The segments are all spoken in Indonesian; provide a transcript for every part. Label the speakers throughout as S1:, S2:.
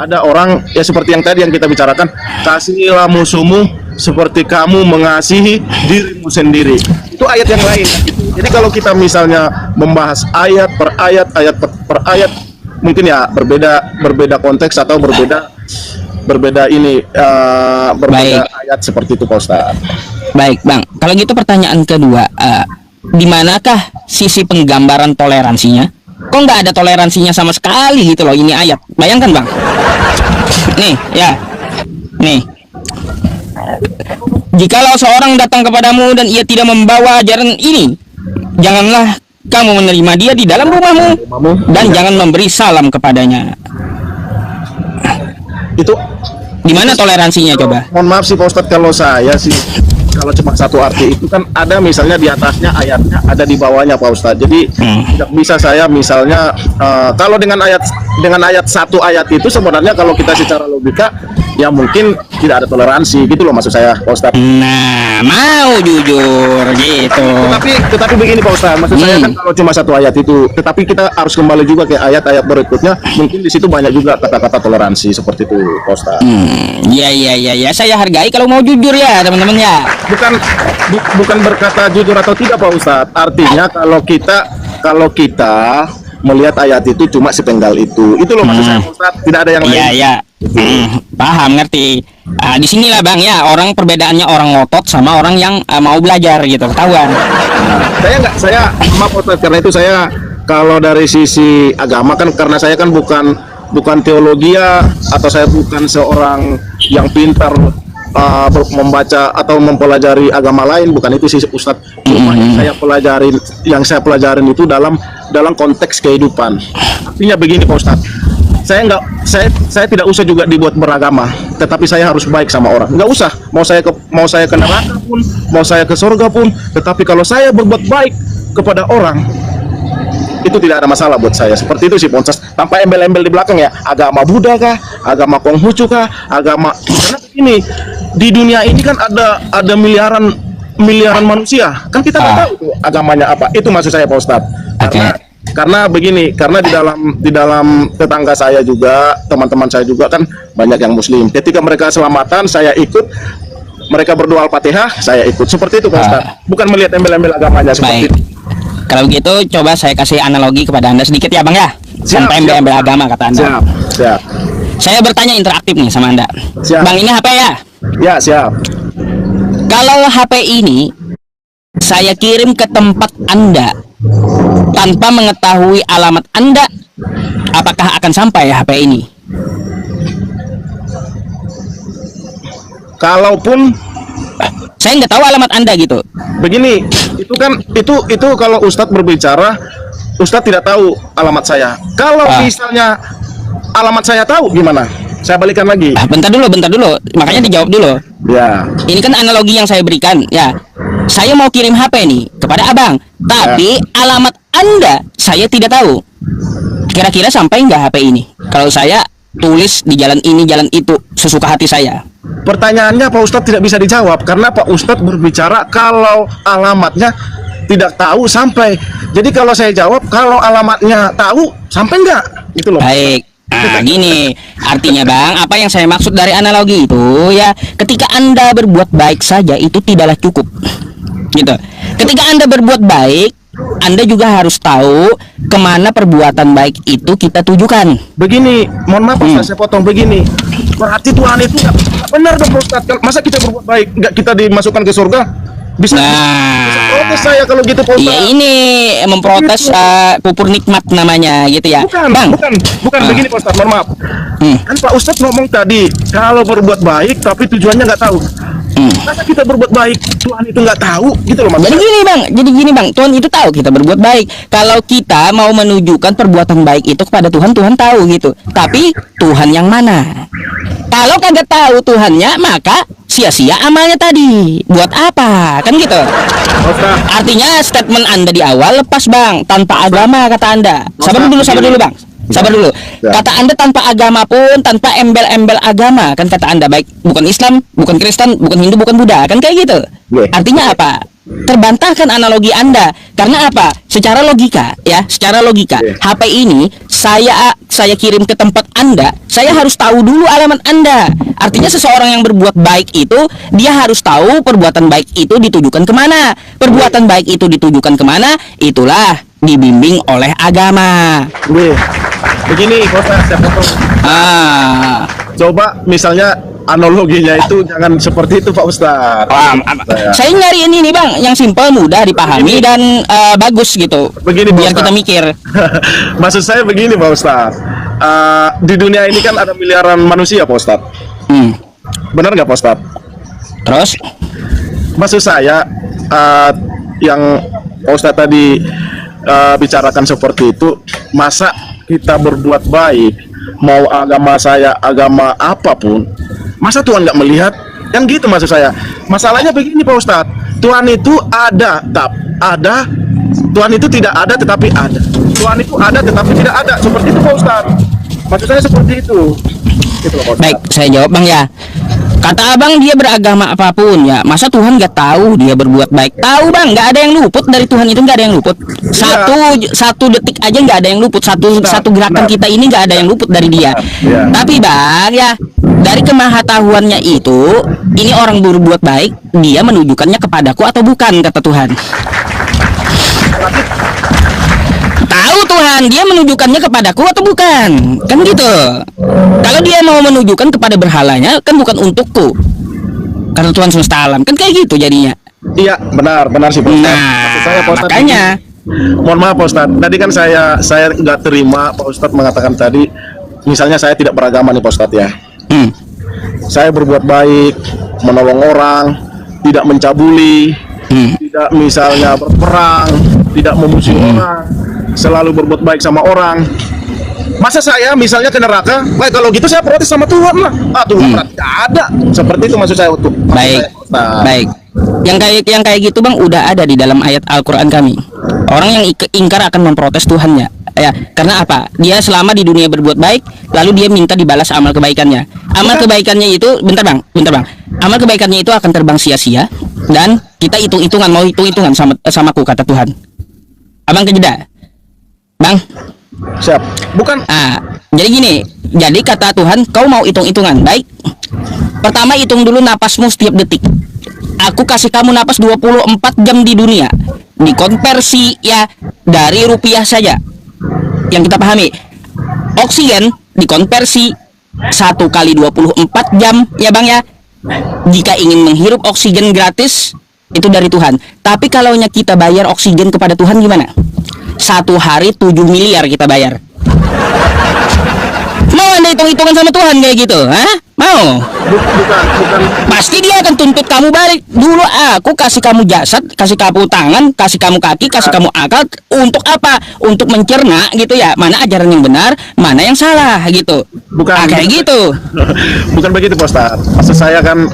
S1: ada orang ya seperti yang tadi yang kita bicarakan, kasihilah musuhmu seperti kamu mengasihi dirimu sendiri. Itu ayat yang lain. Jadi kalau kita misalnya membahas ayat per ayat, mungkin ya berbeda konteks atau berbeda ayat seperti itu Pak Ustaz.
S2: Baik Bang, kalau gitu pertanyaan kedua, di manakah sisi penggambaran toleransinya? Kok nggak ada toleransinya sama sekali gitu loh ini ayat. Bayangkan Bang, nih ya, nih, jikalau seorang datang kepadamu dan ia tidak membawa ajaran ini, janganlah kamu menerima dia di dalam rumahmu dan jangan memberi salam kepadanya.
S1: Itu
S2: di mana toleransinya coba?
S1: Mohon maaf sih Pak Ustadz, kalau saya sih kalau cuma satu arti itu kan ada misalnya di atasnya ayatnya, ada di bawahnya Pak Ustadz. Jadi tidak bisa saya misalnya kalau dengan ayat satu ayat itu sebenarnya kalau kita secara logika ya mungkin tidak ada toleransi gitu loh maksud saya Pak Ustadz.
S2: Nah, mau jujur gitu.
S1: Tetapi begini Pak Ustadz, maksud saya kan kalau cuma satu ayat itu, tetapi kita harus kembali juga ke ayat-ayat berikutnya. Mungkin di situ banyak juga kata-kata toleransi seperti itu Pak Ustadz.
S2: Ya, saya hargai kalau mau jujur ya teman-teman ya.
S1: Bukan berkata jujur atau tidak Pak Ustadz. Artinya kalau kita melihat ayat itu cuma sepenggal itu loh maksud saya Pak Ustadz. Tidak ada yang lain.
S2: Iya. Paham, ngerti. Di sinilah Bang ya, orang perbedaannya orang ngotot sama orang yang mau belajar gitu, ketahuan.
S1: Saya maaf Ustadz, karena itu saya kalau dari sisi agama kan, karena saya kan bukan teologi ya, atau saya bukan seorang yang pintar membaca atau mempelajari agama lain, bukan itu sih Ustadz. Cuma yang saya pelajarin itu dalam konteks kehidupan. Artinya begini Pak Ustadz, saya tidak usah juga dibuat beragama, tetapi saya harus baik sama orang. Nggak usah, mau saya ke neraka pun, mau saya ke surga pun, tetapi kalau saya berbuat baik kepada orang, itu tidak ada masalah buat saya. Seperti itu sih Pak Ustadz, tanpa embel-embel di belakang ya, agama Buddha kah, agama Konghucu kah, karena ini di dunia ini kan ada miliaran manusia, kan kita nggak tahu tuh agamanya apa. Itu maksud saya Pak Ustadz. Karena begini, karena di dalam tetangga saya juga, teman-teman saya juga kan banyak yang Muslim. Ketika mereka selamatan, saya ikut. Mereka berdoa Al-Fatihah, saya ikut. Seperti itu Pak Ustadz. Bukan melihat embel-embel agamanya seperti itu.
S2: Kalau begitu coba saya kasih analogi kepada Anda sedikit ya Bang ya. Tanpa embel-embel agama kata Anda.
S1: Siap.
S2: Saya bertanya interaktif nih sama Anda.
S1: Siap.
S2: Bang, ini HP ya?
S1: Ya, siap.
S2: Kalau HP ini saya kirim ke tempat Anda tanpa mengetahui alamat Anda, apakah akan sampai HP ini?
S1: Kalaupun
S2: saya nggak tahu alamat Anda gitu.
S1: Begini, itu kalau Ustadz berbicara, Ustadz tidak tahu alamat saya. Kalau misalnya alamat saya tahu gimana? Saya balikan lagi.
S2: Bentar dulu. Makanya dijawab dulu.
S1: Ya.
S2: Ini kan analogi yang saya berikan. Ya, saya mau kirim HP nih kepada Abang, tapi alamat Anda saya tidak tahu. Kira-kira sampai nggak HP ini? Kalau saya tulis di jalan ini, jalan itu, sesuka hati saya.
S1: Pertanyaannya Pak Ustadz tidak bisa dijawab karena Pak Ustadz berbicara kalau alamatnya tidak tahu sampai. Jadi kalau saya jawab kalau alamatnya tahu sampai nggak? Itu loh.
S2: Baik. Nah, gini artinya Bang, apa yang saya maksud dari analogi itu ya, ketika Anda berbuat baik saja itu tidaklah cukup gitu. Ketika Anda berbuat baik, Anda juga harus tahu kemana perbuatan baik itu kita tujukan.
S1: Begini, mohon maaf Ustaz, saya potong begini. Berarti Tuhan itu nggak benar dong Ustaz. Masa kita berbuat baik nggak kita dimasukkan ke surga? Bisa protes saya kalau gitu Pak Ustaz.
S2: Iya, ini memprotes pupur nikmat namanya gitu ya.
S1: Bukan begini Pak Ustaz, mohon maaf. Kan Pak Ustaz ngomong tadi kalau berbuat baik tapi tujuannya nggak tahu. Masa kita berbuat baik Tuhan itu nggak tahu gitu loh Mas.
S2: Jadi gini bang, Tuhan itu tahu kita berbuat baik. Kalau kita mau menunjukkan perbuatan baik itu kepada Tuhan, Tuhan tahu gitu. Tapi Tuhan yang mana? Kalau kagak tahu Tuhannya, maka sia-sia amalnya tadi. Buat apa? Kan gitu. Artinya statement Anda di awal lepas bang, tanpa agama kata Anda. Sabar dulu bang. Sabar dulu. Kata Anda tanpa agama pun, tanpa embel-embel agama, kan kata Anda baik bukan Islam, bukan Kristen, bukan Hindu, bukan Buddha, kan kayak gitu. Artinya apa? Terbantahkan analogi Anda. Karena apa? secara logika ya, secara logika
S1: Oke.
S2: HP ini saya kirim ke tempat Anda, saya harus tahu dulu alamat Anda. Artinya seseorang yang berbuat baik itu dia harus tahu perbuatan baik itu ditujukan kemana. Perbuatan baik itu ditujukan kemana, itulah dibimbing oleh agama.
S1: Nih, begini Pak Ustadz, saya potong.
S2: Ah,
S1: Coba misalnya analoginya itu jangan seperti itu Pak Ustadz.
S2: saya nyari ini nih Bang, yang simpel, mudah dipahami dan bagus gitu.
S1: Begini, Pak
S2: Biar kita
S1: Ustadz.
S2: mikir.
S1: Maksud saya begini Pak Ustadz. Di dunia ini kan ada miliaran manusia Pak Ustadz. Benar nggak Pak Ustadz?
S2: Terus
S1: Maksud saya yang Pak Ustadz tadi bicarakan seperti itu, masa kita berbuat baik, mau agama saya agama apapun, masa Tuhan nggak melihat? Yang gitu maksud saya. Masalahnya begini Pak Ustadz, Tuhan itu ada, Tuhan itu tidak ada tetapi ada. Tuhan itu ada tetapi tidak ada. Seperti itu Pak Ustadz. Maksud saya seperti itu. Gitu loh, Pak Ustadz.
S2: baik, saya jawab Bang ya. Kata abang dia beragama apapun ya, masa Tuhan nggak tahu dia berbuat baik? Tahu Bang, nggak ada yang luput dari Tuhan itu, nggak ada yang luput. Satu detik aja nggak ada yang luput. Satu gerakan kita ini nggak ada yang luput dari dia.
S1: Ya.
S2: Tapi Bang ya, dari kemahatauannya itu, ini orang berbuat baik, dia menunjukkannya kepadaku atau bukan, kata Tuhan. Tahu Tuhan dia menunjukkannya kepadaku atau bukan, kan gitu. Kalau dia mau menunjukkan kepada berhalanya, kan bukan untukku, kata Tuhan semesta alam, kan kayak gitu jadinya.
S1: Iya, benar sih Pak Ustadz.
S2: Nah,
S1: Maksud saya, Pak Ustadz,
S2: makanya
S1: mohon maaf Pak Ustadz, tadi kan saya nggak terima Pak Ustadz mengatakan tadi, misalnya saya tidak beragama nih Pak Ustadz ya. Saya berbuat baik, menolong orang, tidak mencabuli, tidak misalnya berperang, tidak memusuhi orang, selalu berbuat baik sama orang. Masa saya misalnya ke neraka? Wah, kalau gitu saya protes sama Tuhan lah. Tuhan berarti nggak ada. Seperti itu maksud saya untuk
S2: baik, baik. Yang kayak gitu Bang udah ada di dalam ayat Al-Qur'an kami. Orang yang ingkar akan memprotes Tuhannya. Ya, karena apa? Dia selama di dunia berbuat baik, lalu dia minta dibalas amal kebaikannya. Amal kebaikannya itu, bentar bang. Amal kebaikannya itu akan terbang sia-sia dan kita hitung-hitungan, mau hitung-hitungan samaku, kata Tuhan. Abang kejeda, bang.
S1: Siap. Bukan.
S2: Jadi gini, jadi kata Tuhan, kau mau hitung-hitungan, baik. Pertama hitung dulu napasmu setiap detik. Aku kasih kamu napas 24 jam di dunia. Dikonversi ya dari rupiah saja. Yang kita pahami, oksigen dikonversi 1 kali 24 jam ya bang ya. Jika ingin menghirup oksigen gratis itu dari Tuhan. Tapi kalau kita bayar oksigen kepada Tuhan gimana? 1 hari 7 miliar kita bayar. Mau anda hitung-hitungan sama Tuhan kayak gitu? Hah? Mau?
S1: Bukan.
S2: Pasti dia akan tuntut kamu balik. Dulu aku kasih kamu jasad, kasih kamu tangan, kasih kamu kaki, kasih kamu akal. Untuk apa? Untuk mencerna gitu ya. Mana ajaran yang benar, mana yang salah gitu.
S1: Bukan.
S2: Kayak gitu.
S1: Bukan begitu Pak Ustadz. Maksud saya kan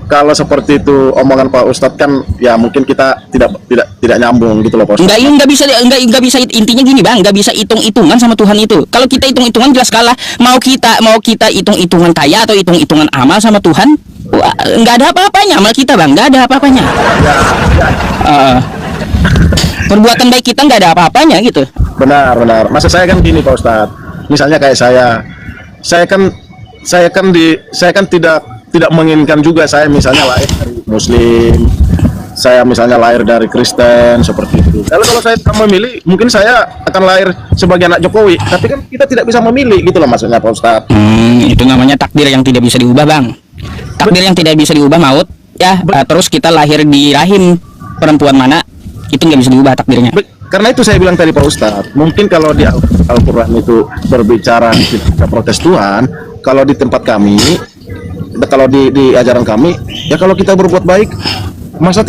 S1: kalau seperti itu omongan Pak Ustadz kan ya mungkin kita tidak nyambung gitu loh Pak Ustadz.
S2: Enggak bisa intinya gini bang, enggak bisa hitung-hitungan sama Tuhan itu. Kalau kita hitung-hitungan jelas kalah. Mau kita hitung-hitungan kaya atau hitung-hitungan amal sama Tuhan, enggak ada apa-apanya amal kita bang, enggak ada apa-apanya. Perbuatan baik kita enggak ada apa-apanya gitu.
S1: Benar. Maksud saya kan gini Pak Ustadz. Misalnya kayak saya kan tidak menginginkan juga saya misalnya lahir dari Muslim, saya misalnya lahir dari Kristen seperti itu. Kalau saya memilih, mungkin saya akan lahir sebagai anak Jokowi. Tapi kan kita tidak bisa memilih gitu loh maksudnya Pak Ustadz.
S2: Itu namanya takdir yang tidak bisa diubah bang. Takdir yang tidak bisa diubah maut ya. Terus kita lahir di rahim perempuan mana itu nggak bisa diubah takdirnya.
S1: Karena itu saya bilang tadi Pak Ustadz, mungkin kalau di Al-Quran itu berbicara kita protes Tuhan, kalau di tempat kami, kalau di ajaran kami, ya kalau kita berbuat baik, masa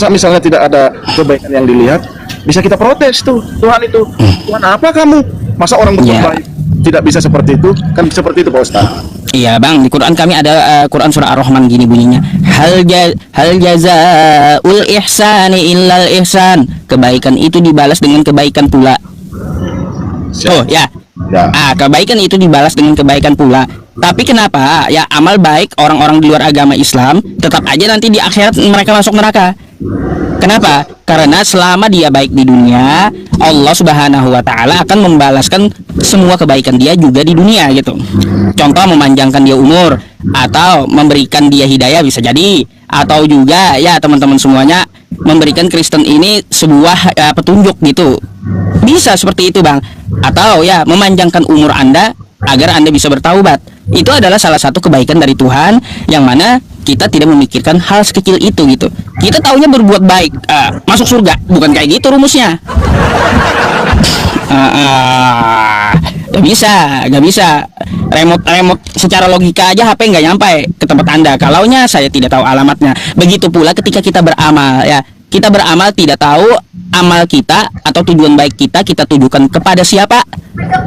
S1: misalnya tidak ada kebaikan yang dilihat, bisa kita protes tuh Tuhan itu. Tuhan apa kamu? Masa orang berbuat baik tidak bisa seperti itu? Kan seperti itu Pak Ustadz.
S2: Iya bang, di Quran kami ada Quran surah Ar-Rahman gini bunyinya, hal jazaul ihsani illal ihsan. Kebaikan itu dibalas dengan kebaikan pula. Oh ya. Kebaikan itu dibalas dengan kebaikan pula. Tapi kenapa ya amal baik orang-orang di luar agama Islam tetap aja nanti di akhirat mereka masuk neraka? Kenapa? Karena selama dia baik di dunia, Allah Subhanahu wa taala akan membalaskan semua kebaikan dia juga di dunia gitu. Contoh memanjangkan dia umur atau memberikan dia hidayah bisa jadi, atau juga ya teman-teman semuanya memberikan Kristen ini sebuah petunjuk gitu. Bisa seperti itu, Bang. Atau ya memanjangkan umur Anda agar Anda bisa bertaubat. Itu adalah salah satu kebaikan dari Tuhan yang mana kita tidak memikirkan hal sekecil itu gitu. Kita taunya berbuat baik, masuk surga, bukan kayak gitu rumusnya. Gak bisa. Remote secara logika aja HP nggak nyampe ke tempat Anda. Kalaunya saya tidak tahu alamatnya. Begitu pula ketika kita beramal ya. Kita beramal tidak tahu amal kita atau tujuan baik kita tujukan kepada siapa,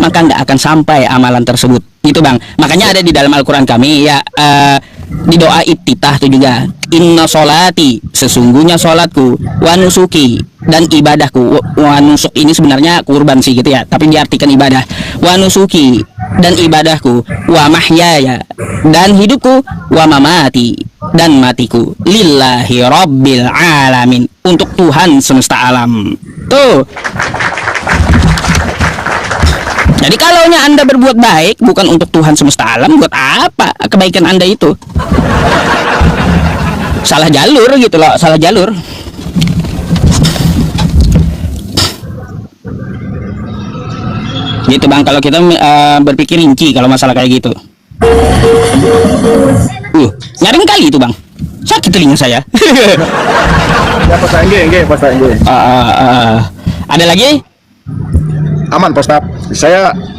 S2: maka nggak akan sampai amalan tersebut. Gitu, Bang. Makanya ada di dalam Al-Quran kami ya, di doa iftitah itu juga, inna sholati, sesungguhnya sholatku, wa nusuki, dan ibadahku. Wa nusuk ini sebenarnya kurban sih gitu ya, tapi diartikan ibadah. Wa nusuki, dan ibadahku, wa mahyaya, dan hidupku, wa mamati, dan matiku, lillahi rabbil alamin, untuk Tuhan semesta alam. Tuh. Jadi kalaunya Anda berbuat baik bukan untuk Tuhan semesta alam, buat apa kebaikan Anda itu? Salah jalur gitu loh, salah jalur. Gitu, Bang, kalau kita berpikir rinci kalau masalah kayak gitu. Nyaring kali itu, Bang. Sakit telinga saya.
S1: Ya, Pak Angge, Pak Angge.
S2: Ada lagi?
S1: Aman, Pak Ustadz.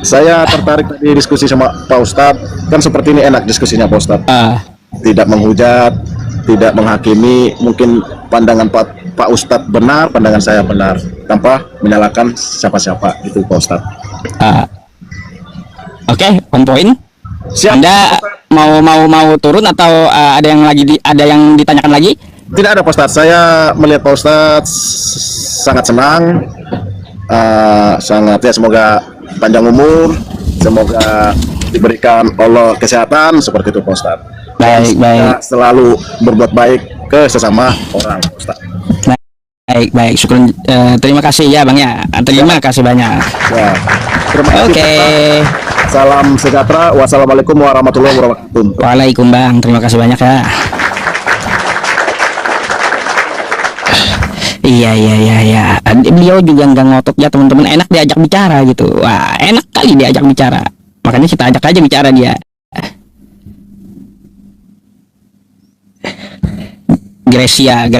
S1: Saya tertarik tadi diskusi sama Pak Ustadz. Kan seperti ini enak diskusinya, Pak Ustadz. Tidak menghujat, tidak menghakimi. Mungkin pandangan Pak Ustadz benar, pandangan saya benar, tanpa menyalahkan siapa-siapa. Itu, Pak Ustadz.
S2: Oke, on point.
S1: Siap.
S2: Anda mau turun atau ada yang ditanyakan lagi?
S1: Tidak ada, Pak Ustadz. Saya melihat Pak Ustadz sangat senang. Sangat ya, semoga panjang umur, semoga diberikan Allah kesehatan, seperti itu, Pak Ustadz.
S2: Baik.
S1: Selalu berbuat baik ke sesama orang, Pak Ustadz.
S2: Baik, syukur. Terima kasih ya, Bang ya. Terima kasih banyak.
S1: Ya, terima kasih.
S2: Oke.
S1: Salam sejahtera. Wassalamualaikum warahmatullahi wabarakatuh.
S2: Waalaikumsalam, Bang. Terima kasih banyak ya. Iya. Beliau juga nggak ngotot ya, teman-teman. Enak diajak bicara gitu. Wah, enak kali diajak bicara. Makanya kita ajak aja bicara dia. Gracia.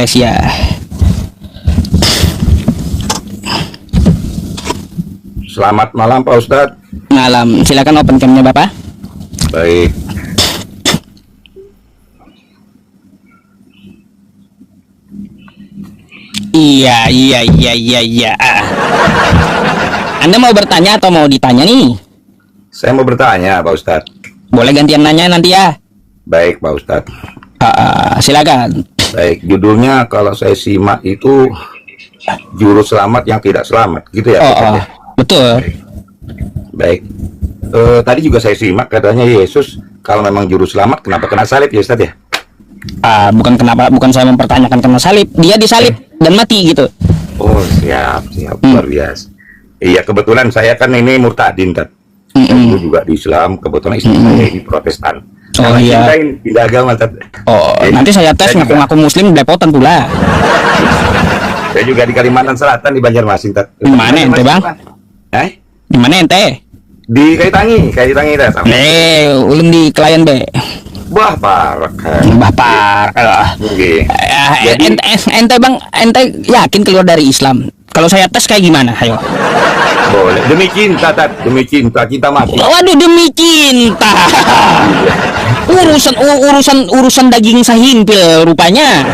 S3: Selamat malam, Pak Ustadz.
S2: Malam. Silakan open cam-nya, Bapak.
S3: Baik.
S2: Iya. Anda mau bertanya atau mau ditanya nih?
S3: Saya mau bertanya, Pak Ustadz.
S2: Boleh gantian nanya nanti ya.
S3: Baik, Pak Ustadz.
S2: Silakan.
S3: Baik, judulnya kalau saya simak itu juru selamat yang tidak selamat, gitu ya, Pak Ustadz, ya?
S2: Betul.
S3: Baik. Tadi juga saya simak katanya Yesus kalau memang juru selamat, kenapa kena salib ya, Ustadz ya?
S2: Bukan saya mempertanyakan kena salib. Dia disalib dan mati gitu.
S3: Oh, siap, luar biasa. Iya, kebetulan saya kan ini murtadin, Tat. Saya juga di Islam, kebetulan istri saya ini Protestan.
S2: Oh iya.
S3: Pindah agama, Tat.
S2: Nanti saya tes ngaku-ngaku muslim belepotan pula.
S3: Saya juga di Kalimantan Selatan, di Banjarmasin, Tat.
S2: Di mana ente, Bang? Di mana ente?
S3: Di Kaitangi, Tat.
S2: Ulun di Kelayan be.
S3: Wah, parah.
S2: Jadi ente Bang, ente yakin keluar dari Islam? Kalau saya tes kayak gimana? Ayo.
S3: Boleh. Demi cinta, Tat. Demi cinta kita mati.
S2: Waduh, demi cinta. Urusan daging sahimpil rupanya.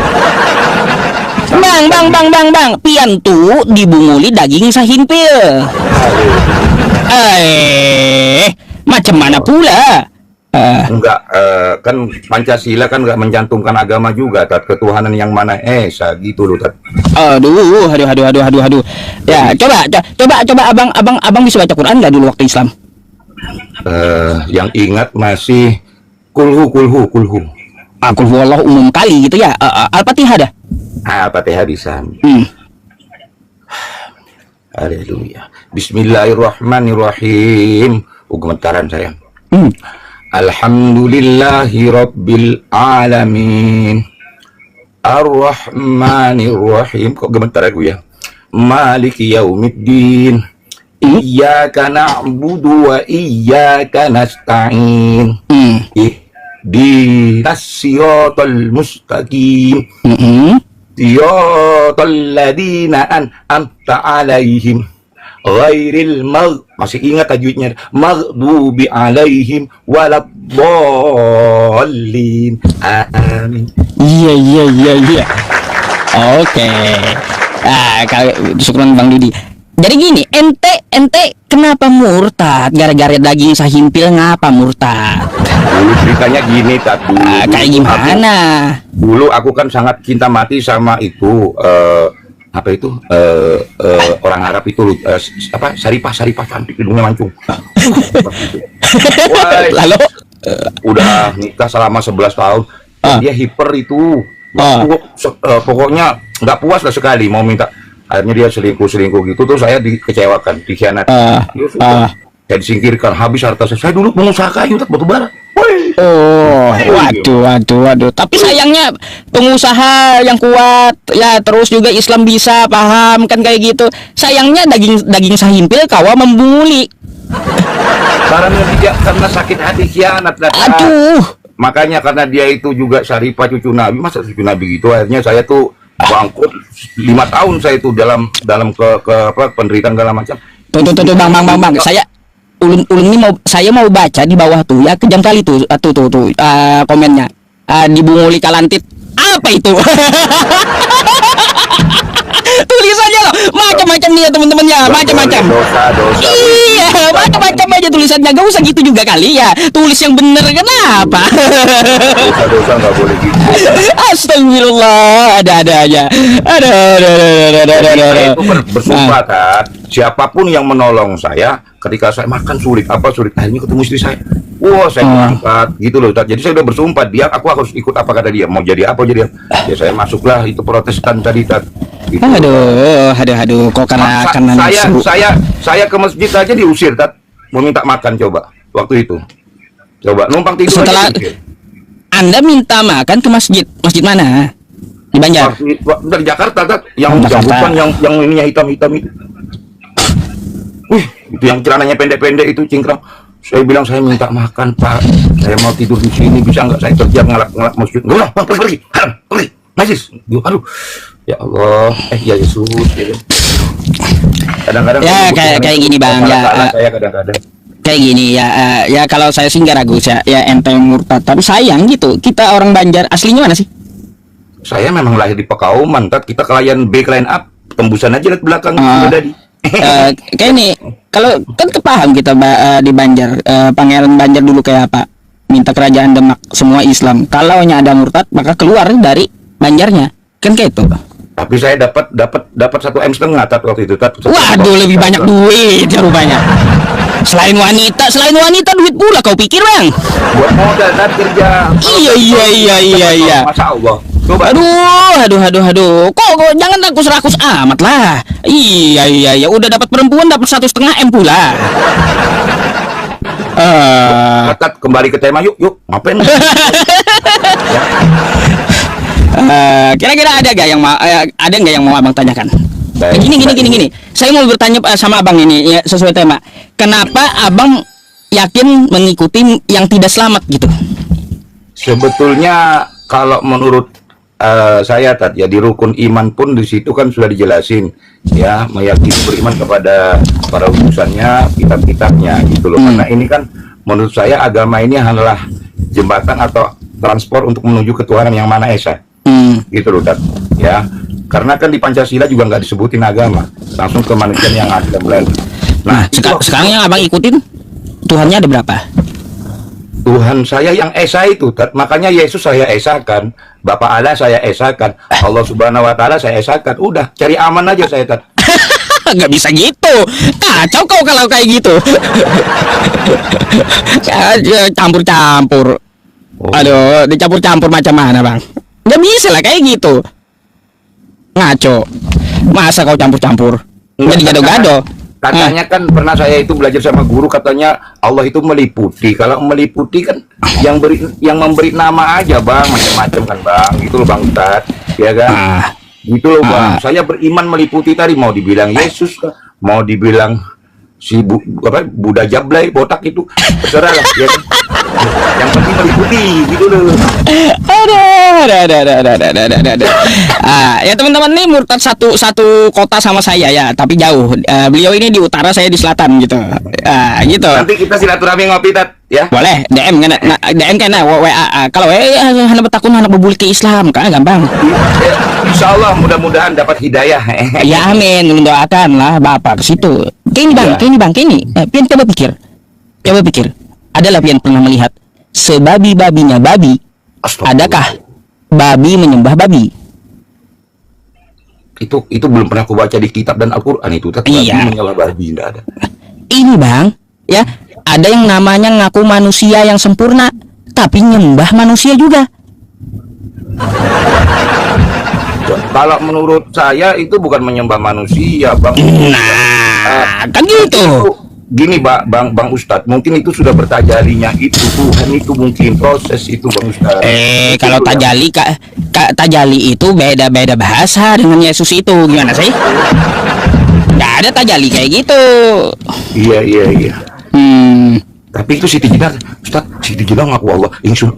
S2: Bang. Pian tuh dibunguli daging sahimpil. Macam mana pula?
S3: Enggak, kan Pancasila kan enggak mencantumkan agama juga, Tat. Ketuhanan yang mana gitu loh, Tat.
S2: Aduh. Ya, coba abang bisa baca Quran nggak dulu waktu Islam?
S3: Yang ingat masih kulhu.
S2: Kulhu Allah umum kali gitu ya. Al-Fatihah dah.
S3: Al-Fatihah bisa.
S2: Hmm.
S3: Haleluya. Bismillahirrahmanirrahim. Gemetaran saya.
S2: Hmm.
S3: Alhamdulillahi Rabbil Alamin. Ar-Rahmanir-Rahim. Kok gemetar aku ya? Maliki Yaumiddin. Iyyaka na'budu wa iyyaka nasta'in. Ihdinas siratal mustaqim. Siratal ladzina an'amta 'alaihim ghairil masih ingat tajwidnya, maghdubi 'alaihim waladdallin. Amin.
S2: Iya. Oke. Kalau syukron Bang Dudi. Jadi gini, ente kenapa murtad? Gara-gara daging sahimpil ngapa murtad?
S3: Dulu ceritanya gini, Tat.
S2: Kayak gimana?
S3: Dulu aku kan sangat cinta mati sama itu apa itu orang Arab itu apa Saripah cantik, hidungnya mancung. Wah,
S2: Lalu
S3: udah nikah selama 11 tahun. Dia hiper itu. Pokoknya nggak puas lah sekali mau minta. Akhirnya dia selingkuh gitu, terus saya dikecewakan, dikhianati. Saya disingkirkan, habis harta saya dulu pengusaha kayu, batu bara.
S2: oh, waduh. Tapi sayangnya pengusaha yang kuat ya, terus juga Islam bisa paham kan kayak gitu. Sayangnya daging sahimpil kawa membuli.
S3: Karena dia karena sakit hati khianat.
S2: Aduh.
S3: Makanya karena dia itu juga Syarifah cucu Nabi, masa cucu Nabi gitu, akhirnya saya tuh bangkrut 5 tahun saya itu dalam ke apa penderitaan segala macam.
S2: Tuh bang. Ulun ini saya mau baca di bawah tuh ya, kejam kali tuh komennya. Dibunguli kalantit. Apa itu? Tulisannya loh macam-macam nih ya teman-temannya, macam-macam.
S3: Dosa.
S2: Iya, macam-macam aja tulisannya. Gak usah gitu juga kali ya. Tulis yang bener kenapa?
S3: Dosa nggak boleh gitu.
S2: Astagfirullah, ada aja. Ada.
S3: Saya itu bersumpah, Tat. Siapapun yang menolong saya ketika saya makan sulit, akhirnya ketemu istri saya. Wah, saya berangkat gitu loh, Tat. Jadi saya udah bersumpah, aku harus ikut apa kata dia. Mau jadi apa jadi. Ya saya masuklah itu Protestan tadi, Tat. Gitu.
S2: Aduh, kok karena
S3: saya ke masjid aja diusir, Tat. Mau minta makan coba waktu itu. Coba numpang tidur
S2: setelah
S3: aja.
S2: Anda minta makan ke masjid mana? Di Banjar.
S3: Dari Jakarta, Tat. Yang
S2: Jakarta.
S3: yang ininya hitam-hitam itu. Itu yang celananya pendek-pendek itu cingkrang. Saya bilang saya minta makan, Pak. Saya mau tidur di sini, bisa nggak saya kerja ngelak masjid? Enggak, Bang, pergi. Najis. Aduh. Ya Allah, ya Yesus. Gitu. Kadang-kadang
S2: Ya kayak gini Bang ya.
S3: Saya kadang-kadang
S2: Kayak gini ya kalau saya sih nggak ragu ya ente murtad. Tapi sayang gitu, kita orang Banjar aslinya mana sih?
S3: saya memang lahir di Pekauman, Tat. Kita klien B, klien A, tembusan aja lihat belakang udah di.
S2: Kayak ini kalau kan kepaham kita di Banjar, Pangeran Banjar dulu kayak apa, minta kerajaan Demak semua Islam, kalau ada murtad maka keluar dari Banjarnya kan kayak itu.
S3: Tapi saya dapat 1,5 M, Tat, waktu itu, Tat.
S2: Waduh, lebih banyak duit ya rupanya. Selain wanita duit pula kau pikir Bang?
S3: Buat modal, Tat, kerja.
S2: Iya.
S3: Masya Allah. Coba.
S2: Aduh. Kok jangan rakus-rakus amat lah. Iya. Udah dapat perempuan dapat 1,5 M pula.
S3: Tat, kembali ke tema yuk. Ngapain?
S2: Kira-kira ada nggak yang mau abang tanyakan?
S3: Baik.
S2: Gini. Saya mau bertanya sama abang ini ya, sesuai tema. Kenapa abang yakin mengikuti yang tidak selamat gitu?
S3: Sebetulnya kalau menurut saya, Tat, ya di rukun iman pun di situ kan sudah dijelasin ya, meyakini beriman kepada para utusannya, kitab-kitabnya gitu loh. Karena ini kan menurut saya agama ini adalah jembatan atau transport untuk menuju ketuhanan yang Maha Esa. Gitu loh, Tat. Ya, karena kan di Pancasila juga nggak disebutin agama, langsung kemanusiaan yang adil dan beradil. Nah,
S2: sekarang yang abang ikutin Tuhannya ada berapa?
S3: Tuhan saya yang Esa itu, Tat. Makanya Yesus saya esakan, Bapak Allah saya esakan, Allah Subhanahu Wa Taala saya esakan. Udah, cari aman aja saya, Tat.
S2: Nggak bisa gitu, kacau kau kalau kayak gitu. Campur-campur. Aduh, dicampur-campur macam mana Bang? Nggak bisa lah kayak gitu. Ngaco. Masa kau campur-campur? Jadi gado-gado.
S3: Katanya kan pernah saya itu belajar sama guru, katanya Allah itu meliputi. Kalau meliputi kan yang memberi nama aja bang, macam-macam kan bang, gitu loh bang Ustaz, ya kan? Gitu loh bang. Saya beriman meliputi tadi, mau dibilang Yesus kah, mau dibilang si Buddha Jablay botak itu, terserah lah, ya kan? Yang penting meliputi, gitu loh.
S2: Ada. Ya teman-teman, nih Murtad satu kota sama saya ya, tapi jauh. Beliau ini di utara, saya di selatan gitu. Gitu.
S3: Nanti kita silaturahmi ngopi Tat, ya.
S2: Boleh, DM kan, DM kan, WA. Kalau hanya bertakun anak berbuli ke Islam, kan gampang.
S3: Insya Allah mudah-mudahan dapat hidayah.
S2: Ya amin, mendoakan lah Bapak ke situ. Kini bang, Pian coba pikir. Adalah Pian pernah melihat sebabi-babinya babi. Adakah babi menyembah babi?
S3: Itu belum pernah aku baca di kitab dan Al-Qur'an itu.
S2: Iya.
S3: Menyembah babi tidak ada.
S2: Ini bang, ya ada yang namanya ngaku manusia yang sempurna, tapi nyembah manusia juga.
S3: Kalau menurut saya itu bukan menyembah manusia, bang.
S2: Nah, kan gitu.
S3: Gini, bang Ustadz, mungkin itu sudah bertajalinya itu Tuhan itu mungkin proses itu bang Ustadz.
S2: Kalau tajali tajali itu beda bahasa dengan Yesus itu, gimana sih? Nggak ada tajali kayak gitu.
S3: Iya. Tapi itu Siti Jenar, Ustadz, Siti Jenar ngaku Allah, ingsun.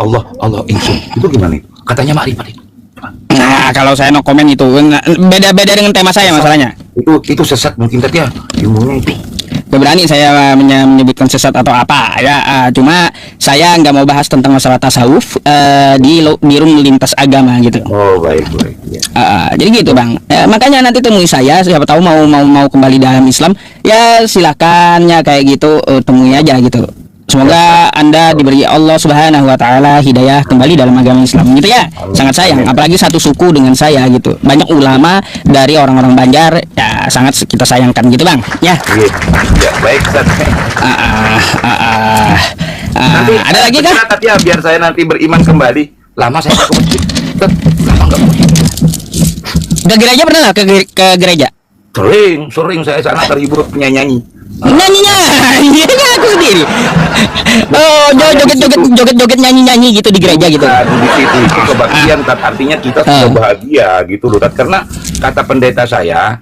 S3: Itu gimana itu? Katanya makrifat itu.
S2: Nah, kalau saya no komen itu beda dengan tema saya masalahnya.
S3: Itu sesat mungkin tadi ya ilmunya itu.
S2: Gak berani saya menyebutkan sesat atau apa ya, cuma saya nggak mau bahas tentang masalah tasawuf di room lintas agama gitu.
S3: Oh baik ya.
S2: Jadi gitu bang, makanya nanti temui saya, siapa tahu mau kembali dalam Islam ya silakan ya, kayak gitu, temui aja gitu. Semoga Anda diberi Allah Subhanahu wa taala hidayah kembali dalam agama Islam gitu ya. Sangat sayang, apalagi satu suku dengan saya gitu. Banyak ulama dari orang-orang Banjar ya, sangat kita sayangkan gitu bang ya.
S3: Ya baik Ustaz. Nanti
S2: ada lagi kan?
S3: Ya, biar saya nanti beriman kembali. Lama saya ke masjid. Lama enggak masjid.
S2: Ke gereja pernah nggak ke gereja?
S3: Sering saya sangat terhibur nyanyi.
S2: Nyanyinya, iya aku sendiri. Oh, joget nyanyi gitu di gereja gitu.
S3: Di situ itu kebahagiaan, artinya kita sudah bahagia gitu loh. Karena kata pendeta saya,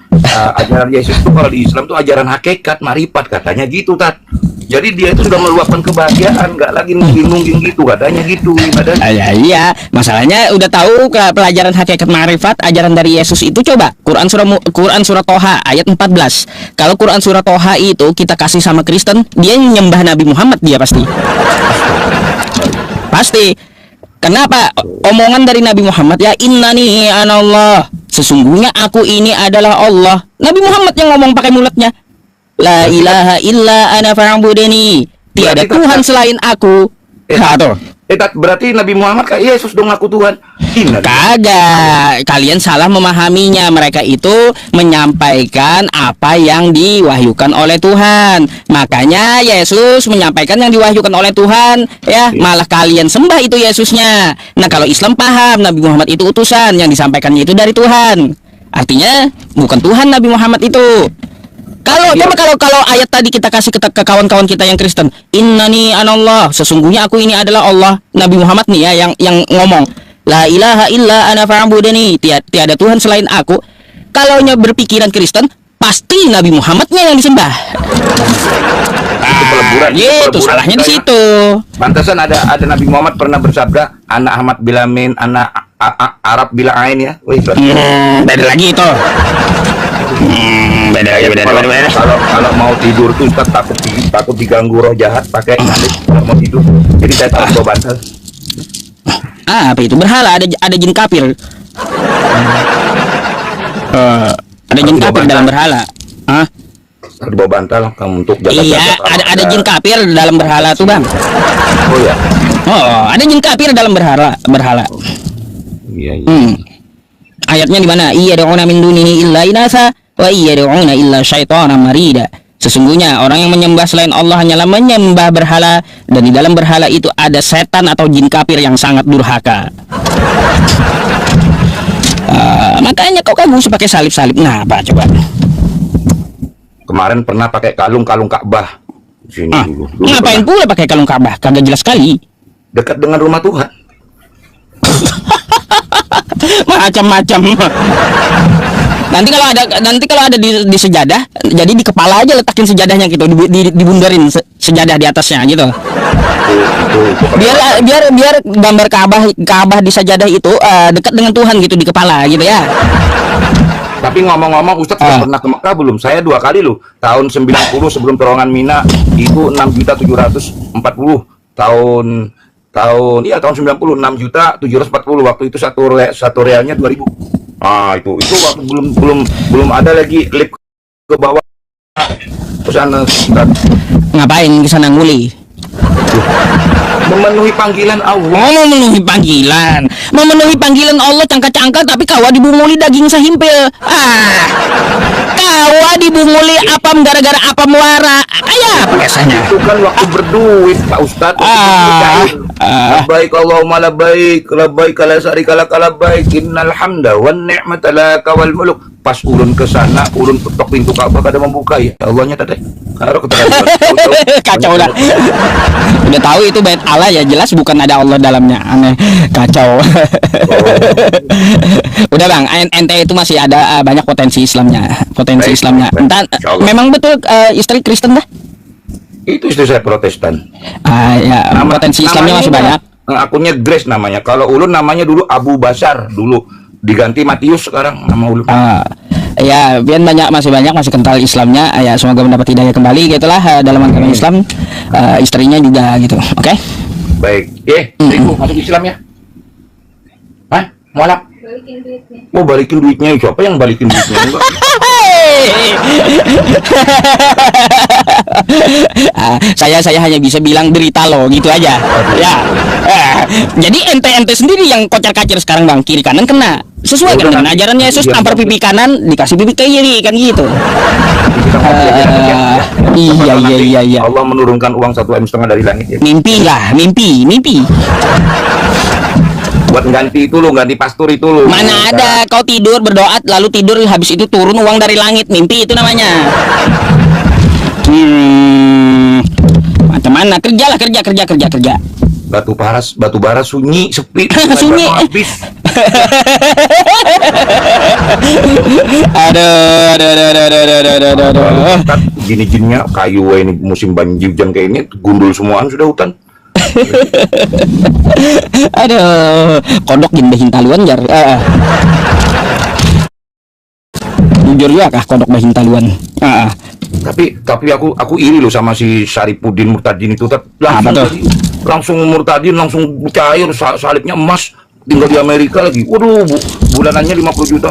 S3: ajaran Yesus itu kalau di Islam itu ajaran hakikat, marifat katanya gitu Tat. Jadi dia itu sudah meluapkan kebahagiaan, nggak lagi nungging gitu, katanya gitu.
S2: Iya, masalahnya udah tahu ke pelajaran hakikat marifat, ajaran dari Yesus itu, coba Quran surah Toha ayat 14. Kalau Quran surah Toha itu kita kasih sama Kristen, dia nyembah Nabi Muhammad dia pasti. Kenapa? Omongan dari Nabi Muhammad ya, innani anallah, sesungguhnya aku ini adalah Allah. Nabi Muhammad yang ngomong pakai mulutnya. La ilaha illa ana fa'budeni. Tiada Tuhan selain aku.
S3: Berarti Nabi Muhammad kayak Yesus dong aku Tuhan.
S2: Kagak, kalian salah memahaminya. Mereka itu menyampaikan apa yang diwahyukan oleh Tuhan. Makanya Yesus menyampaikan yang diwahyukan oleh Tuhan ya, malah kalian sembah itu Yesusnya. Nah, kalau Islam paham Nabi Muhammad itu utusan, yang disampaikannya itu dari Tuhan. Artinya bukan Tuhan Nabi Muhammad itu. Kalau ayat tadi kita kasih ke kawan-kawan kita yang Kristen, innani anallah, sesungguhnya aku ini adalah Allah. Nabi Muhammad nih ya yang ngomong, la ilaha illa ana fa'budeni, tiada Tuhan selain aku. Kalau berpikiran Kristen, pasti Nabi Muhammadnya yang disembah. Itu salahnya di situ.
S3: Pantasan ada Nabi Muhammad pernah bersabda, anak Ahmad bila min, anak Arab bila ain ya.
S2: Beda lagi itu. Beda.
S3: Kalau mau tidur tuh takut diganggu roh jahat pakai alis kalau mau tidur. Jadi saya taruh bawa bantal.
S2: Apa itu? Berhala, ada jin kafir. Ada jin kafir dalam berhala.
S3: Harus bawa bantal kamu untuk jaga.
S2: Iya, ada jin kafir dalam berhala tuh bang.
S3: Oh ya.
S2: Oh, ada jin kafir dalam berhala.
S3: Iya.
S2: Ayatnya di mana? Iya da'una min dunihi illa inasa wa iya da'una illa syaitanan marida. Sesungguhnya orang yang menyembah selain Allah hanyalah menyembah berhala, dan di dalam berhala itu ada setan atau jin kafir yang sangat durhaka. Makanya kau kagum pakai salib-salib. Nah, apa coba?
S3: Kemarin pernah pakai kalung Ka'bah. Sini dulu.
S2: Ngapain pula pakai kalung Ka'bah? Kagak jelas sekali.
S3: Dekat dengan rumah Tuhan.
S2: Macam-macam. Nanti kalau ada di sejadah, jadi di kepala aja letakin sejadahnya gitu, dibundarin sejadah di atasnya gitu. Biar gambar Ka'bah di sajadah itu dekat dengan Tuhan gitu di kepala gitu ya.
S3: Tapi ngomong-ngomong, Ustadz sudah pernah ke Mekah belum? Saya 2 kali loh. Tahun 90 sebelum terowongan Mina itu 6.740. Tahun 90 6.740. Waktu itu satu realnya 2.000. Itu waktu belum ada lagi lift ke bawah ke sana.
S2: Ngapain ke sana nguli?
S3: Memenuhi panggilan Allah.
S2: Memenuhi panggilan Allah cangka-cangka, tapi kawa dibunguli daging sahimpil. Kawa dibunguli apam gara-gara apam wara. Kayak apa biasanya?
S3: Itu kan waktu berduit, Pak Ustadz. Labbaik Allahumma labbaik, labbaik la syarika lak labbaik, innal hamda wan ni'mata laka wal mulk. Pas ulun ke sana, ulun ketok pintu Ka'bah kada membuka ya. Allahnya tadi. Karo keterlaluan.
S2: Kacau dah. Udah tahu itu bait Allah ya, jelas bukan ada Allah dalamnya. Aneh, kacau. Udah Bang, ente itu masih ada banyak potensi Islamnya. Entah, memang betul istri Kristen dah?
S3: Itu istri saya Protestan.
S2: Ya, potensi Islamnya masih banyak.
S3: Akunnya Grace namanya. Kalau ulun namanya dulu Abu Basar, dulu diganti Matius, sekarang nama ulun.
S2: Ya, biar masih banyak masih kental Islamnya. Ya, semoga mendapat hidayah kembali gitulah dalam agama Islam. Istrinya juga gitu. Oke?
S3: Baik. Istriku masuk Islam ya? Hah? Mualaf? Mau balikin duitnya. Siapa yang balikin duitnya? Enggak.
S2: Saya hanya bisa bilang derita lo gitu aja ya. Jadi ente sendiri yang kocar-kacir sekarang Bang, kiri kanan kena sesuai kan dengan ajaran Yesus, tampar pipi kanan dikasih pipi kiri kan gitu. Iya.
S3: Allah menurunkan uang 1,5 M dari langit ya.
S2: Mimpi
S3: buat ganti itu lo, ganti pastur itu lo.
S2: Mana ada kau tidur berdoa lalu tidur habis itu turun uang dari langit. Mimpi itu namanya. Macam mana? Kerja.
S3: Batu bara sunyi, sepi.
S2: Sunyi. Aduh.
S3: Gini-gininya kayu ini musim banjir hujan kayak ini gundul semuaan sudah hutan.
S2: Aduh, kodok gindahin taluan jar. Jujur juga kah kodok bahin taluan.
S3: Tapi aku iri loh sama si Syarifuddin Murtadin itu. Langsung Murtadin langsung cair, salibnya emas, tinggal di Amerika lagi. Waduh, bulanannya 50 juta.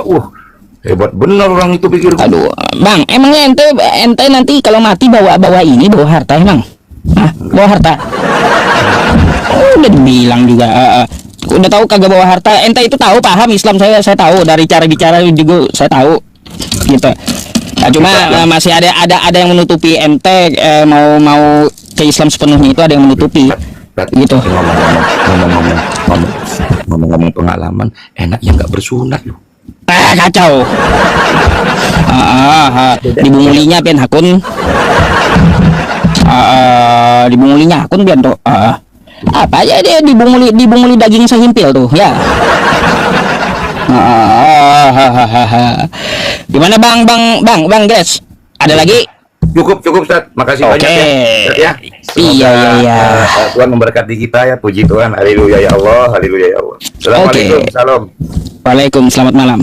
S3: Hebat benar orang itu pikir.
S2: Aduh, Bang, emangnya ente nanti kalau mati bawa harta emang? Bawa harta? Udah dibilang juga. Udah tahu kagak bawa harta. Ente itu tahu paham Islam saya tahu dari cara bicara juga saya tahu. Gitu. Nah, cuma masih ada yang menutupi ente mau ke Islam sepenuhnya itu ada yang menutupi. Gitu.
S3: Ngomong pengalaman, enak yang nggak bersunat loh.
S2: Kacau. Dibungulinya pian hakun. Dibungulinya akun pian tuh. Apa aja dia dibunguli daging sehimpil tuh ya. Gimana Bang Grace? Ada lagi?
S3: Cukup Ustaz. Makasih banyak ya.
S2: Iya.
S3: Tuhan memberkati kita ya, puji Tuhan. Haleluya ya Allah, haleluya ya Allah. Assalamualaikum. Salam.
S2: Waalaikumsalam, selamat malam.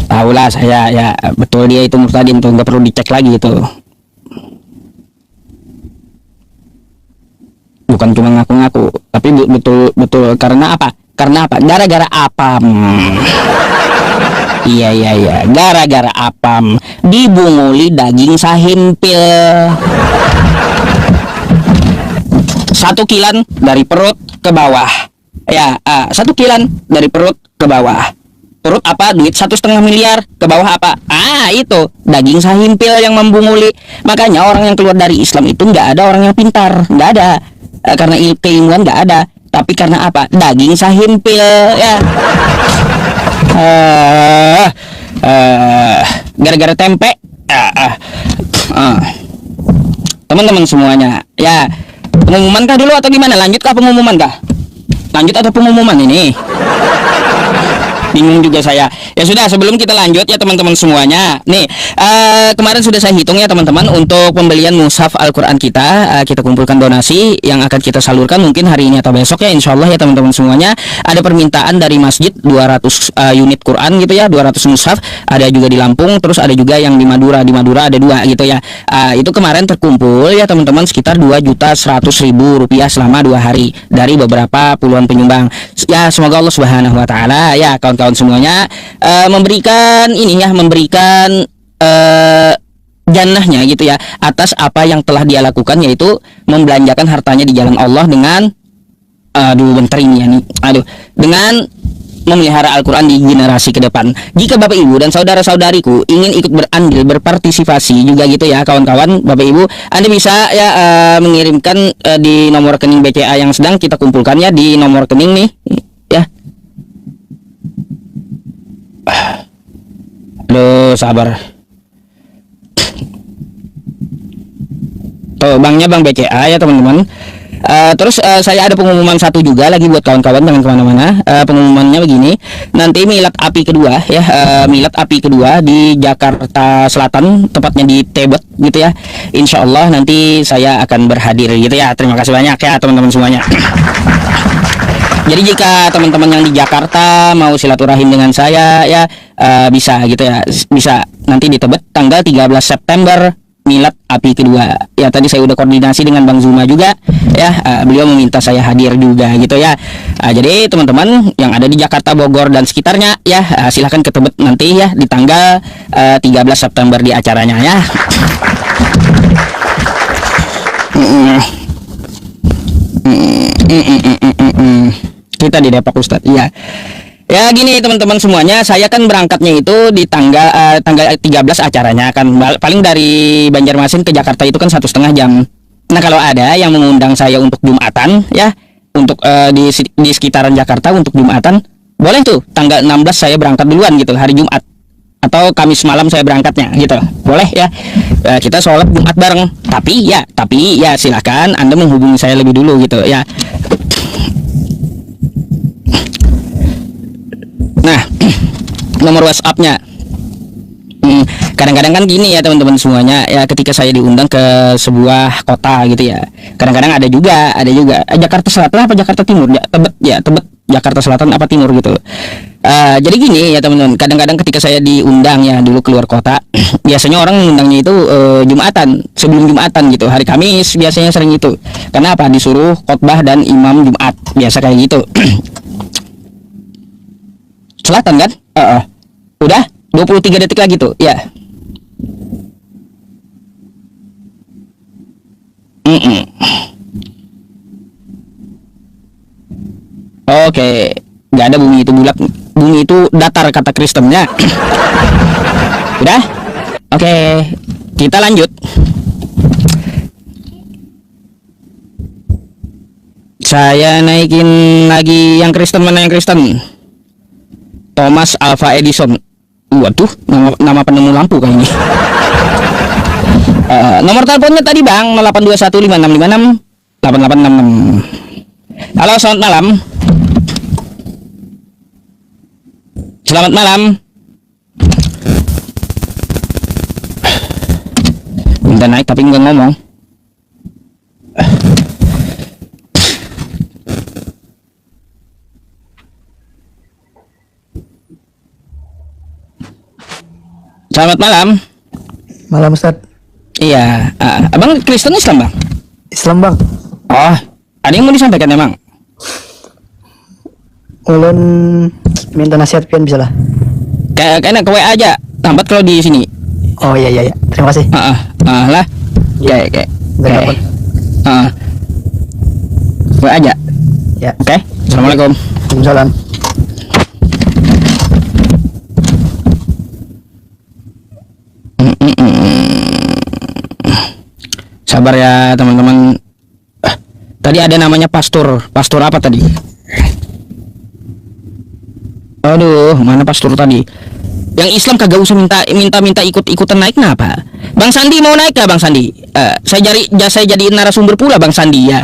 S2: Tahulah saya ya, betul dia itu Murtadin tuh, nggak perlu dicek lagi itu. Bukan cuma ngaku-ngaku, tapi betul karena apa? Gara-gara apam. Iya, gara-gara apam dibunguli daging sahimpil. 1 kilan dari perut ke bawah. Ya, 1 kilan dari perut ke bawah. Perut apa? Duit 1,5 miliar. Ke bawah apa? Itu daging sahimpil yang membunguli. Makanya orang yang keluar dari Islam itu nggak ada orang yang pintar, nggak ada. Karena keilmuan nggak ada. Tapi karena apa? Daging sahimpil ya. Gara-gara tempe. Teman-teman semuanya, ya pengumuman kah dulu atau gimana? Lanjut kah pengumuman kah? Lanjut atau pengumuman ini? Bingung juga saya. Ya sudah, sebelum kita lanjut ya teman-teman semuanya. Nih, kemarin sudah saya hitung ya teman-teman, untuk pembelian mushaf Al-Quran kita, kita kumpulkan donasi yang akan kita salurkan mungkin hari ini atau besok ya, insya Allah ya teman-teman semuanya. Ada permintaan dari masjid 200 unit Quran gitu ya, 200 mushaf. Ada juga di Lampung, terus ada juga yang di Madura. Di Madura ada 2 gitu ya. Itu kemarin terkumpul ya teman-teman sekitar 2.100.000 rupiah selama 2 hari dari beberapa puluhan penyumbang. Ya semoga Allah Subhanahu Wa Taala ya kawan-kawan semuanya memberikan ini ya, memberikan jannahnya gitu ya atas apa yang telah dia lakukan, yaitu membelanjakan hartanya di jalan Allah dengan bentar ini ya nih, dengan memelihara Al-Quran di generasi ke depan. Jika Bapak Ibu dan saudara-saudariku ingin ikut berandil, berpartisipasi juga gitu ya kawan-kawan, Bapak Ibu, Anda bisa ya mengirimkan di nomor rekening BCA yang sedang kita kumpulkan ya, di nomor rekening nih ya. Aduh, sabar. Tuh, banknya Bank BCA ya teman-teman. Terus saya ada pengumuman satu juga lagi buat kawan-kawan, jangan kemana-mana. Pengumumannya begini, nanti milad api kedua ya, milad api kedua di Jakarta Selatan, tepatnya di Tebet gitu ya. Insya Allah nanti saya akan berhadir gitu ya. Terima kasih banyak ya teman-teman semuanya. Jadi jika teman-teman yang di Jakarta mau silaturahim dengan saya ya, bisa gitu ya, bisa nanti di Tebet tanggal 13 September milad api kedua ya. Tadi saya udah koordinasi dengan Bang Zuma juga ya, beliau meminta saya hadir juga gitu ya. Jadi teman-teman yang ada di Jakarta, Bogor dan sekitarnya ya, silahkan ke Tebet nanti ya di tanggal 13 September di acaranya ya. Kita di Depok Ustadz ya. Ya gini teman-teman semuanya, saya kan berangkatnya itu di tanggal 13 acaranya kan, paling dari Banjarmasin ke Jakarta itu kan 1,5 jam. Nah kalau ada yang mengundang saya untuk Jumatan ya, untuk di sekitaran Jakarta untuk Jumatan, boleh tuh tanggal 16 saya berangkat duluan gitu, hari Jumat, atau Kamis malam saya berangkatnya gitu, boleh ya. Kita sholat Jumat bareng, tapi ya silakan Anda menghubungi saya lebih dulu gitu ya. Nah, nomor WhatsApp-nya. Kadang-kadang kan gini ya teman-teman semuanya ya, ketika saya diundang ke sebuah kota gitu ya, kadang-kadang ada juga Jakarta Selatan apa Jakarta Timur ya, Tebet Jakarta Selatan apa Timur gitu. Jadi gini ya teman-teman, kadang-kadang ketika saya diundang ya dulu keluar kota, biasanya orang mengundangnya itu Jumatan, sebelum Jumatan gitu, hari Kamis biasanya sering itu. Karena apa? Disuruh khotbah dan imam Jumat, biasa kayak gitu. Selatan kan? Udah 23 detik lagi tuh ya. Oke, nggak ada bumi itu bulat, bumi itu datar kata Kristennya. Udah? Oke, kita lanjut. Saya naikin lagi yang Kristen, mana yang Kristen? Thomas Alva Edison. Waduh, nama penemu lampu kayaknya. Nomor teleponnya tadi Bang 082156568866. Halo, selamat malam. Selamat malam. Minta naik tapi nggak ngomong. Selamat malam.
S4: Malam Ustaz.
S2: Iya, Abang Kristen Islam Bang?
S4: Islam Bang.
S2: Oh, ada yang mau disampaikan emang?
S4: Ulun minta nasihat pian bisa lah.
S2: Kayaknya ke WA aja, lambat kalau di sini.
S4: Oh iya. Terima kasih.
S2: Lah. Kayak.
S4: Telepon.
S2: WA aja.
S4: Ya.
S2: Oke. Assalamualaikum.
S4: Waalaikumsalam.
S2: Sabar ya teman-teman. Tadi ada namanya pastor. Pastor apa tadi? Aduh, mana pastor tadi? Yang Islam kagak usah minta ikut-ikutan naik, kenapa? Bang Sandi mau naik gak, Bang Sandi? Saya jadi narasumber pula, Bang Sandi ya.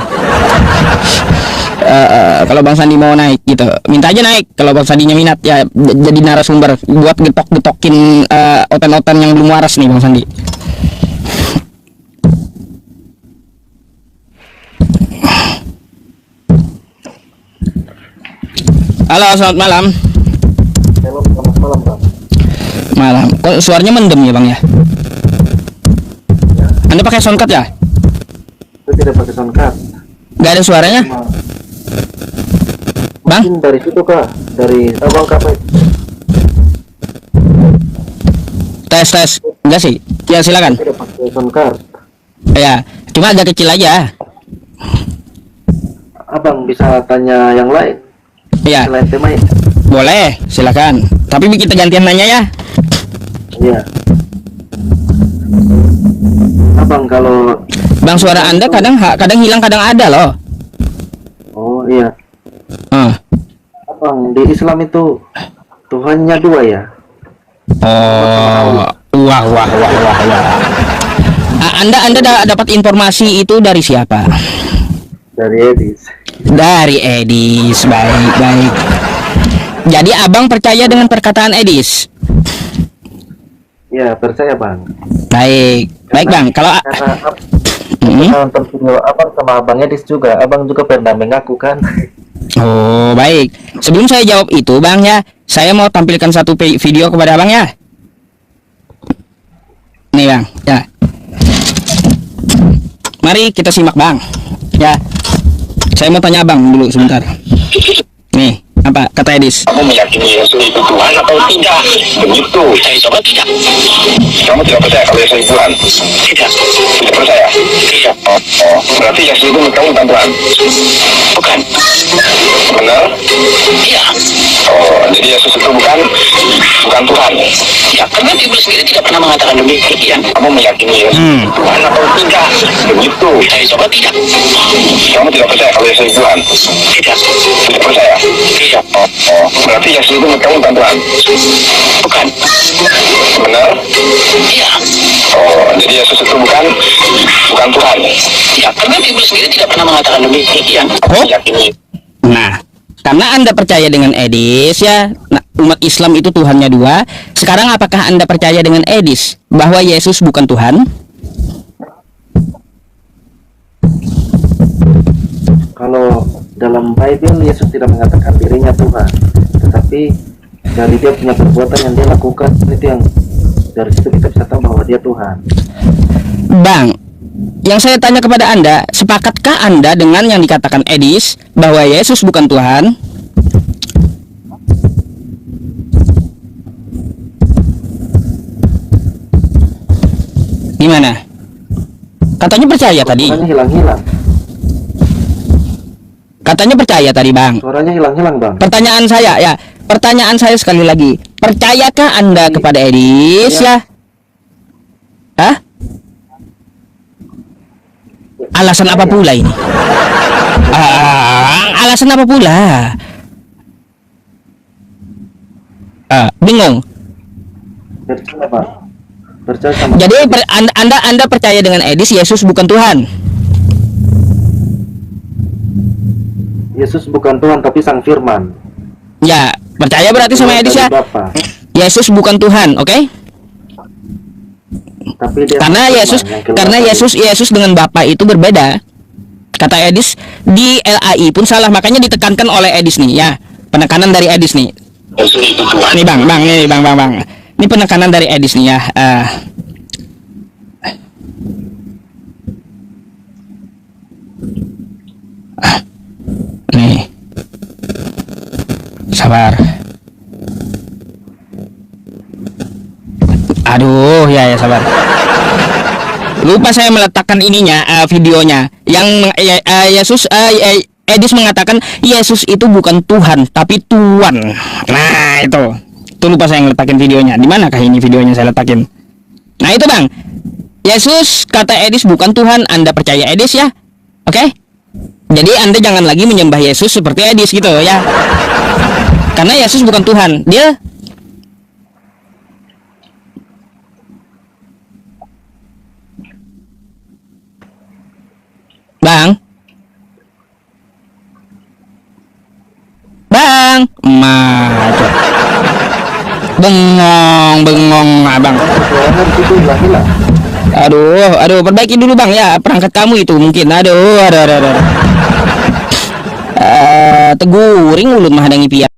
S2: Kalau Bang Sandi mau naik gitu, minta aja naik. Kalau Bang Sandinya minat ya jadi narasumber buat getok-getokin oten-oten yang belum waras nih, Bang Sandi. Halo, selamat malam.
S1: Selamat malam, Bang.
S2: Malam. Kok suaranya mendem ya, Bang ya? Anda pakai soundcard ya?
S5: Saya tidak pakai soundcard.
S2: Gak ada suaranya? Bang?
S5: Mungkin dari situ kah? Dari abang kapan?
S2: Tes. Enggak sih. Ya silakan.
S5: Tidak pakai soundcard.
S2: Ya, cuma agak kecil aja.
S5: Abang bisa tanya yang lain
S2: Ya,
S5: selain tema ini?
S2: boleh, silakan. Tapi kita gantian nanya ya.
S5: Iya. Abang kalau
S2: Bang, suara Anda kadang hilang, kadang ada loh.
S5: oh iya,
S2: Ah.
S5: abang di Islam itu Tuhannya dua ya?
S2: Oh, wah. Anda dapat informasi itu dari siapa?
S5: Dari Edis.
S2: Dari Edis. Baik. Jadi abang percaya dengan perkataan Edis?
S5: Ya percaya bang.
S2: Baik bang. Kalau
S5: Karena
S2: Hmm?
S5: nonton video abang sama abang Edis juga, abang juga pernah mengaku kan?
S2: Oh, baik. Sebelum saya jawab itu, Bang ya, saya mau tampilkan satu video kepada Abang ya. Nih, Bang. Ya. Mari kita simak, Bang. Ya. Saya mau tanya Abang dulu sebentar. Nih, apa kata Edis?
S3: Kamu meyakini Yesus itu Tuhan atau tidak? Begitu. Saya coba tidak. Kamu tidak percaya kalau Yesus itu Tuhan? Tidak. Tidak percaya? Iya. Oh, berarti Yesus itu menurut kamu bukan Tuhan? Bukan. Benar? Iya. Oh, jadi Yesus itu bukan Tuhan? Ya, karena Bibel sendiri tidak pernah mengatakan demikian. Kamu meyakini Yesus itu Tuhan atau tidak? Begitu. Saya coba tidak. Kamu tidak percaya kalau Yesus itu Tuhan? Tidak. Tidak percaya? Iya. Oh, berarti Yesus itu menurut kamu bukan Tuhan? Bukan. Benar? Iya. Oh, jadi Yesus itu bukan Tuhan? Ya, karena Bibel sendiri tidak pernah mengatakan demikian.
S2: Oh.
S3: Meyakini.
S2: Nah, karena Anda percaya dengan Edis ya, umat Islam itu Tuhannya dua. Sekarang apakah Anda percaya dengan Edis bahwa Yesus bukan Tuhan?
S5: Kalau dalam Bible Yesus tidak mengatakan dirinya Tuhan, tetapi dari dia punya perbuatan yang dia lakukan itu yang dari situ kita bisa tahu bahwa dia Tuhan.
S2: Bang, yang saya tanya kepada Anda, sepakatkah Anda dengan yang dikatakan Edis bahwa Yesus bukan Tuhan? Gimana? Katanya percaya tadi.
S5: Suaranya hilang-hilang.
S2: Katanya percaya tadi, Bang.
S5: Suaranya hilang-hilang bang.
S2: Pertanyaan saya sekali lagi. Percayakah Anda kepada Edis ya? Hah? Alasan apa pula ini? Alasan apa pula? Bingung.
S5: Percaya bang. Percaya sama.
S2: Jadi Anda percaya dengan Edis Yesus bukan Tuhan?
S5: Yesus bukan Tuhan tapi Sang Firman.
S2: Ya, percaya berarti sama Edis ya?
S5: Dari Bapa.
S2: Yesus bukan Tuhan, oke?
S5: Tapi dia
S2: Karena
S5: Sang
S2: Yesus
S5: Firman yang keluar
S2: karena
S5: dari-
S2: Yesus dengan Bapa itu berbeda. Kata Edis di LAI pun salah, makanya ditekankan oleh Edis nih ya. Penekanan dari Edis nih.
S3: Yesus itu Tuhan.
S2: Nih Bang. Ini penekanan dari Edis nih ya. Nih. Sabar. Aduh, ya sabar. Lupa saya meletakkan ininya, videonya. Yang Edis mengatakan Yesus itu bukan Tuhan, tapi Tuan. Nah, itu lupa saya ngeletakin videonya. Di manakah ini videonya saya letakin? Nah, itu Bang. Yesus kata Edis bukan Tuhan. Anda percaya Edis ya? Oke? Jadi Anda jangan lagi menyembah Yesus seperti Edis gitu ya. Karena Yesus bukan Tuhan. Dia Bang. Bang, maju. Bengong abang.
S5: Suaranya di situ hilang-hilang.
S2: Aduh, perbaiki dulu bang ya perangkat kamu itu mungkin. Aduh. Teguring mulut mah ada ngipian.